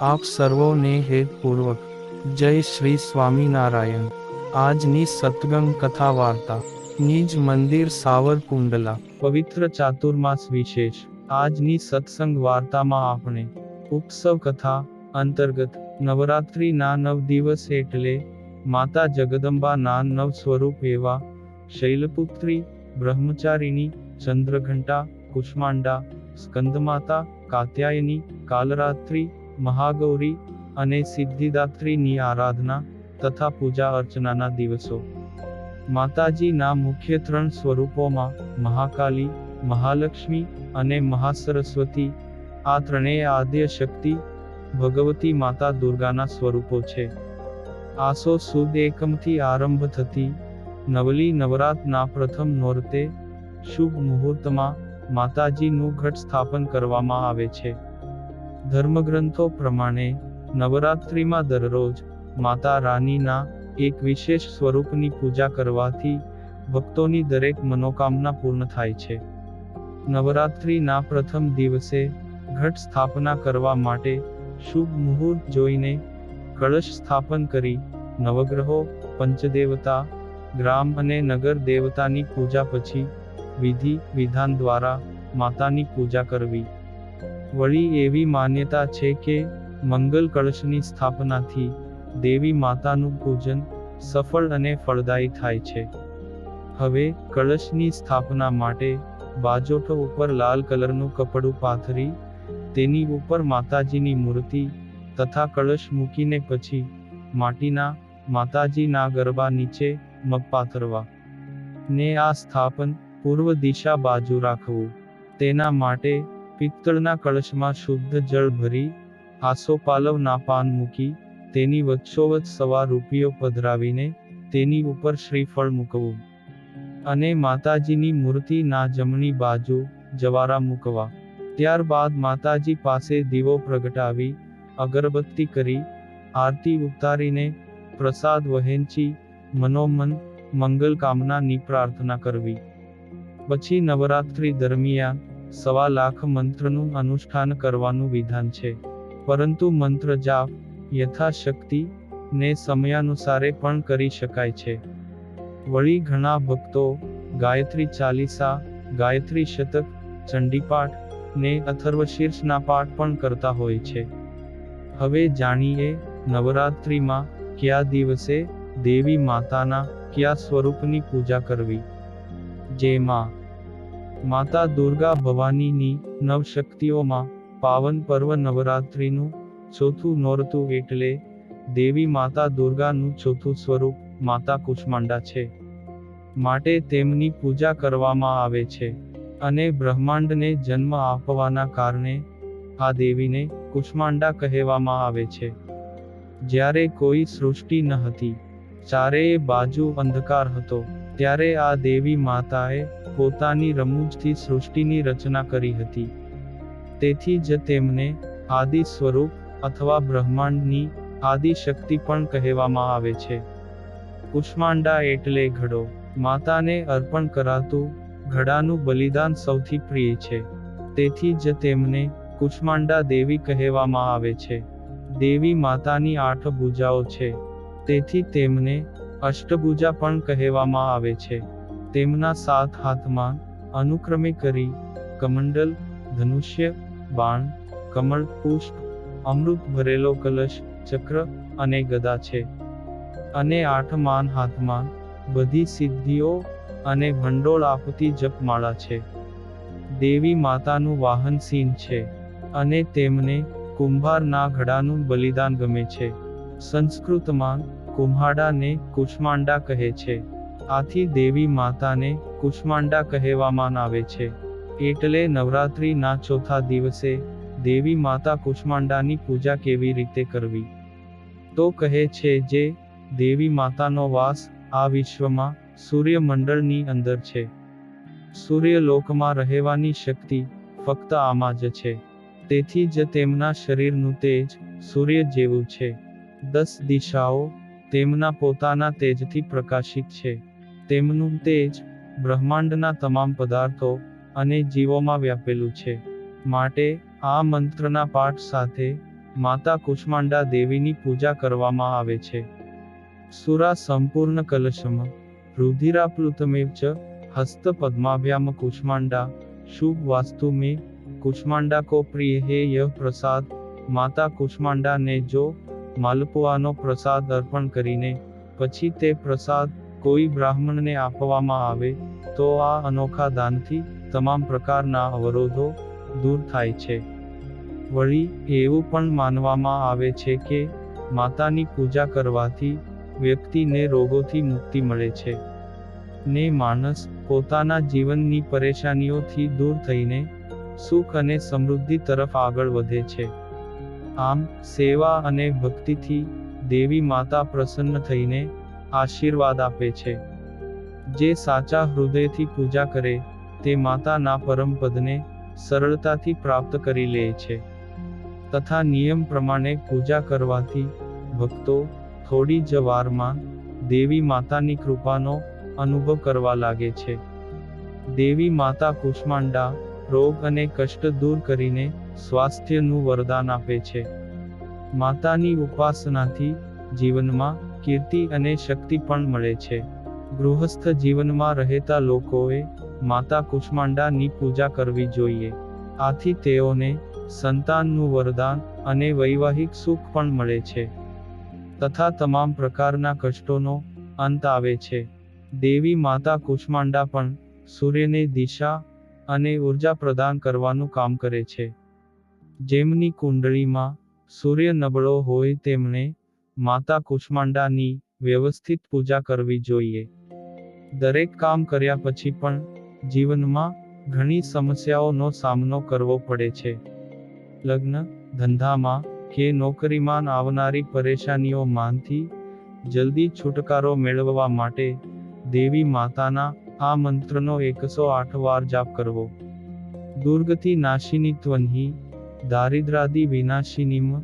આપ સર્વોને હેતપૂર્વક જય શ્રી સ્વામિનારાયણ। આજની સત્સંગ કથા વાર્તા નિજ મંદિર સાવરકુંડલા પવિત્ર ચાતુર્માસ વિશેષ। આજની સત્સંગ વાર્તામાં આપણે ઉત્સવ કથા અંતર્ગત નવરાત્રિના 9 દિવસ એટલે માતા જગદંબાના 9 સ્વરૂપ એવા શૈલપુત્રી, બ્રહ્મચારિણી, ચંદ્રઘંટા, કુષ્માંડા, સ્કંદમાતા, કાત્યાયની, કાલરાત્રિ, મહાગૌરી અને સિદ્ધિદાત્રીની આરાધના તથા પૂજા અર્ચનાના દિવસો। માતાજીના મુખ્ય 3 સ્વરૂપોમાં મહાકાલી, મહાલક્ષ્મી અને મહાસરસ્વતી, આ ત્રણેય આદ્ય શક્તિ ભગવતી માતા દુર્ગાના સ્વરૂપો છે। આસો સુદ એકમથી આરંભ થતી નવલી નવરાતના પ્રથમ નોરતે શુભ મુહૂર્તમાં માતાજીનું ઘટ સ્થાપન કરવામાં આવે છે। ધર્મગ્રંથો પ્રમાણે નવરાત્રિમાં દરરોજ માતા રાનીના એક વિશેષ સ્વરૂપની પૂજા કરવાથી ભક્તોની દરેક મનોકામના પૂર્ણ થાય છે। નવરાત્રિના પ્રથમ દિવસે ઘટ સ્થાપના કરવા માટે શુભ મુહૂર્ત જોઈને કળશ સ્થાપન કરી નવગ્રહો, પંચદેવતા, ગ્રામ અને નગર દેવતાની પૂજા પછી વિધિ વિધાન દ્વારા માતાની પૂજા કરવી। વળી એવી માન્યતા છે કે મંગલ કળશની સ્થાપનાથી દેવી માતાનું પૂજન સફળ અને ફળદાયી થાય છે। હવે કળશની સ્થાપના માટે બાજોઠ ઉપર લાલ કલરનું કપડું પાથરી તેની ઉપર માતાજીની મૂર્તિ તથા કળશ મૂકીને પછી માટીના માતાજીના ગરબા નીચે મગ પાથરવા ને આ સ્થાપન પૂર્વ દિશા બાજુ રાખવું। તેના માટે પિત્તળના કળશમાં શુદ્ધ જળ ભરી આસોપાલવના પાન મૂકી તેની વચ્ચોવચ્ચ ₹1 પધરાવીને તેની ઉપર શ્રીફળ મૂકવું અને માતાજીની મૂર્તિના જમણી બાજુ જવારા મૂકવા। ત્યારબાદ માતાજી પાસે દીવો પ્રગટાવી અગરબત્તી કરી આરતી ઉતારીને પ્રસાદ વહેંચી મનોમન મંગલ કામનાની પ્રાર્થના કરવી। પછી નવરાત્રિ દરમિયાન 1.25 લાખ મંત્રનું અનુષ્ઠાન કરવાનું વિધાન છે, પરંતુ મંત્ર જાપ યથાશક્તિ ને સમયાનુસારે પણ કરી શકાય છે। વળી ઘણા ભક્તો ગાયત્રી ચાલીસા, ગાયત્રી શતક, ચંડીપાઠ ને અથર્વશીર્ષના પાઠ પણ કરતા હોય છે। હવે જાણીએ નવરાત્રિમાં કયા દિવસે દેવી માતાના કયા સ્વરૂપની પૂજા કરવી। જેમાં માતા દુર્ગા ભવાનીની 9 શક્તિઓમાં પાવન પર્વ નવરાત્રિનું ચોથું નોરતું એટલે દેવી માતા દુર્ગાનું ચોથું સ્વરૂપ માતા કુષ્માંડા છે, માટે તેમની પૂજા કરવામાં આવે છે અને બ્રહ્માંડને જન્મ આપવાના કારણે આ દેવીને કુષ્માંડા કહેવામાં આવે છે। જ્યારે કોઈ સૃષ્ટિ ન હતી, ચારેય બાજુ અંધકાર હતો, ત્યારે આ દેવી માતાએ પોતાની રમૂજથી સૃષ્ટિની રચના કરી હતી। તેથી જ તેમને આદિ સ્વરૂપ અથવા બ્રહ્માંડની આદિ શક્તિ પણ કહેવામાં આવે છે। કુષ્માંડા એટલે ઘડો। માતાને અર્પણ કરાતું ઘડાનું બલિદાન સૌથી પ્રિય છે, તેથી જ તેમને કુષ્માંડા દેવી કહેવામાં આવે છે। દેવી માતાની 8 ભુજાઓ છે, તેથી તેમને અષ્ટભુજા પણ કહેવામાં આવે છે। તેમના 7 હાથમાં અનુક્રમે કરી, કમંડલ, ધનુષ્ય, બાણ, કમળ, પુષ્પ, અમૃત ભરેલો કલશ, ચક્ર અને ગદા છે અને 8 હાથમાં બધી સિદ્ધિઓ અને ભંડોળ આપતી જપમાળા છે। દેવી માતાનું વાહન સિંહ છે અને તેમને કુંભારના ઘડાનું બલિદાન ગમે છે। સંસ્કૃતમાં કુમ્હાડાને કુષ્માંડા કહે છે, આથી દેવી માતાને કુષ્માંડા કહેવામાં આવે છે। એટલે નવરાત્રિના ચોથા દિવસે દેવી માતા કુષ્માંડાની પૂજા કેવી રીતે કરવી? તો કહે છે જે દેવી માતાનો વાસ આ વિશ્વમાં સૂર્યમંડળની અંદર છે। સૂર્યલોકમાં રહેવાની શક્તિ ફક્ત આમાં જ છે, તેથી જ તેમના શરીરનું તેજ સૂર્ય જેવું છે। 10 દિશાઓ તેમના પોતાના તેજથી પ્રકાશિત છે। તેમનું તેજ બ્રહ્માંડના તમામ પદાર્થો અને જીવોમાં વ્યાપેલું છે। માટે આ મંત્રના પાઠ સાથે માતા કુષ્માંડા દેવીની પૂજા કરવામાં આવે છે. સુરા સંપૂર્ણ કલશમ રુધિરાપ્લુતમેવ ચ હસ્ત પદ્માભ્યામ કુષ્માંડા શુભ વાસ્તુ में કુષ્માંડા કો પ્રિય હે યહ પ્રસાદ. માતા કુષ્માંડાને જો માલપુઆનો પ્રસાદ અર્પણ કરીને પછી તે પ્રસાદ કોઈ બ્રાહ્મણને આપવામાં આવે તો આ અનોખા દાનથી તમામ પ્રકારના અવરોધો દૂર થાય છે. વળી એવું પણ માનવામાં આવે છે કે માતાની પૂજા કરવાથી વ્યક્તિને રોગોથી મુક્તિ મળે છે ને માણસ પોતાના જીવનની પરેશાનીઓથી દૂર થઈને સુખ અને સમૃદ્ધિ તરફ આગળ વધે છે. આમ સેવા અને ભક્તિથી દેવી માતા પ્રસન્ન થઈને આશીર્વાદ આપે છે. જે સાચા હૃદયથી પૂજા કરે તે માતાના પરમપદને સરળતાથી પ્રાપ્ત કરી લે છે. તથા નિયમ પ્રમાણે પૂજા કરવાથી ભક્તો થોડી જ વારમાં દેવી માતાની કૃપાનો અનુભવ કરવા લાગે છે. દેવી માતા કુષ્માંડા રોગ અને કષ્ટ દૂર કરીને સ્વાસ્થ્યનું વરદાન આપે છે. માતાની ઉપાસનાથી જીવનમાં કીર્તિ અને શક્તિ પણ મળે છે. ગૃહસ્થ જીવનમાં રહેતા લોકોએ માતા કુષ્માંડાની પૂજા કરવી જોઈએ. આથી તેઓને સંતાનનું વરદાન અને વૈવાહિક સુખ પણ મળે છે તથા તમામ પ્રકારના કષ્ટોનો અંત આવે છે. દેવી માતા કુષ્માંડા પણ સૂર્યને દિશા અને ઉર્જા પ્રદાન કરવાનું કામ કરે છે. જેમની કુંડળીમાં સૂર્ય નબળો હોય તેમણે માતા કુષ્માંડાની વ્યવસ્થિત પૂજા કરવી જોઈએ. દરેક કામ કર્યા પછી પણ જીવનમાં ઘણી સમસ્યાઓનો સામનો કરવો પડે છે. લગ્ન, ધંધામાં કે નોકરીમાં આવનારી પરેશાનીઓમાંથી જલ્દી છુટકારો મેળવવા માટે દેવી માતાના આ મંત્રનો 108 વાર જાપ કરવો. દુર્ગતિ નાશિની ત્વન્હી દારિદ્રાદિ વિનાશિનીમ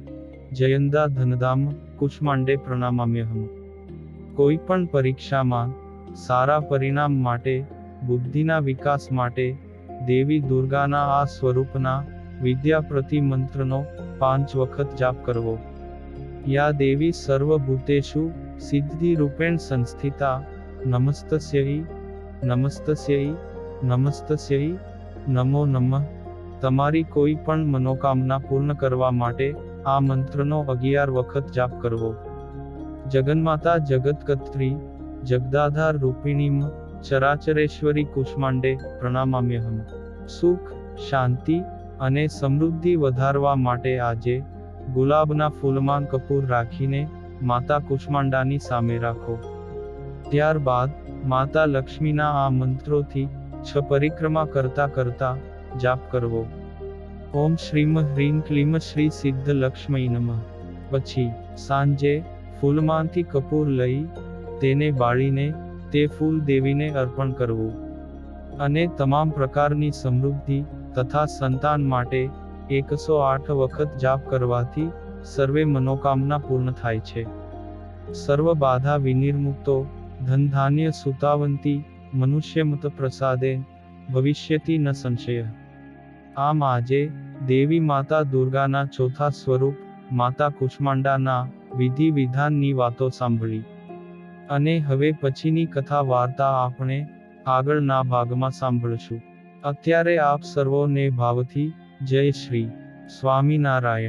જયંદા ધનદામ કુષ્માંડે પ્રણામામ્યહમ. કોઈ પણ પરીક્ષામાં સારા પરિણામ માટે, બુદ્ધિના વિકાસ માટે દેવી દુર્ગાના આ સ્વરૂપના વિદ્યા પ્રતિ મંત્રનો 5 વખત જાપ કરવો. યા દેવી સર્વભૂતેષુ સિદ્ધિ રૂપેણ સંસ્થિતા નમસ્તસ્યૈ નમસ્તસ્યૈ નમસ્તસ્યૈ નમો નમઃ. તમારી કોઈ પણ મનોકામના પૂર્ણ કરવા માટે આ મંત્રનો 11 વખત જાપ કરવો. જગન્માતા જગત્કર્ત્રી જગદાધાર રૂપિણીમ ચરાચરેશ્વરી કુષ્માંડે પ્રણામામ્યહમ. સુખ, શાંતિ અને સમૃદ્ધિ વધારવા માટે આજે ગુલાબના ફૂલમાં કપૂર રાખીને માતા કુષ્માંડાની સામે રાખો. ત્યારબાદ માતા લક્ષ્મીના આ મંત્રોથી 6 પરિક્રમા કરતા જાપ કરવો. ઓમ શ્રીમ હ્રીમ ક્લીમ શ્રી સિદ્ધ લક્ષ્મી નમઃ. પછી સાંજે ફૂલમાંથી કપૂર લઈ તેને બાળીને તે ફૂલ દેવીને અર્પણ કરવું. અને તમામ પ્રકારની સમૃદ્ધિ તથા સંતાન માટે 108 વખત જાપ કરવાથી સર્વે મનોકામના પૂર્ણ થાય છે. સર્વ બાધા વિનિર્મુક્તો ધન ધાન્ય સુતાવંતી મનુષ્યમત પ્રસાદે ભવિષ્યતિ ન સંશય. આમ આજે દેવી માતા દુર્ગાના ચોથા સ્વરૂપ માતા કુષ્માંડાના વિધિ વિધાનની વાતો સાંભળી. અને હવે પછીની કથા વાર્તા આપણે આગળના ભાગમાં સાંભળશું. અત્યારે આપ સર્વોને ભાવથી જય શ્રી સ્વામિનારાયણ.